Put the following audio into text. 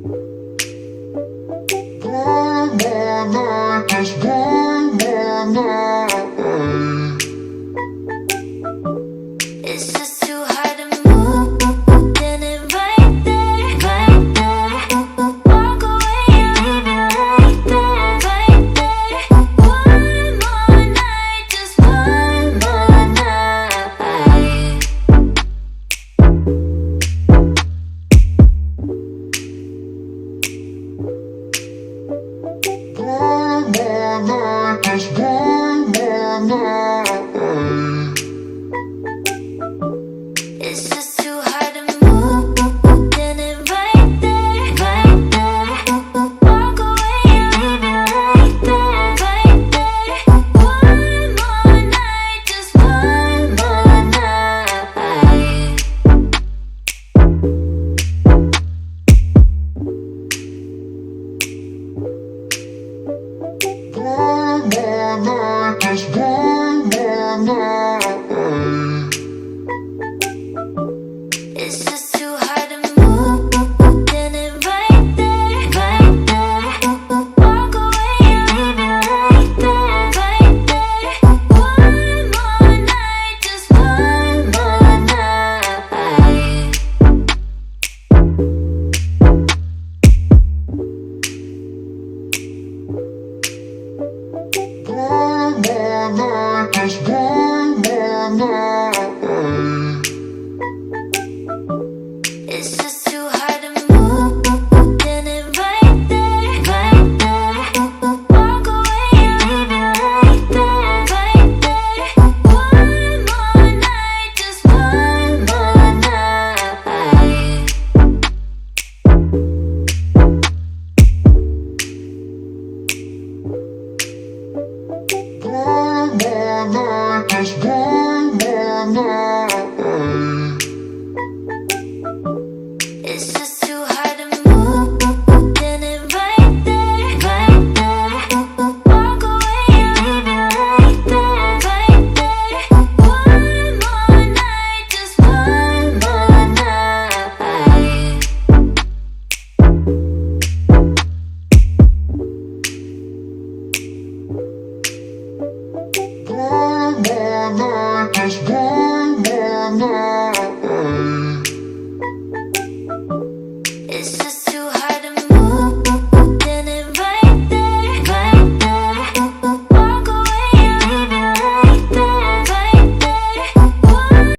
One more night, just one more night. It's just too hard to move. Then it right there, right there. Walk away and leave it right there, right there. One more night, just one more night. One more night, just one more night. It's just too hard to move. Then it right there, right there. Walk away and leave it right there, right there. One more night, just one more night. One more night, just one more night. It's just too hard.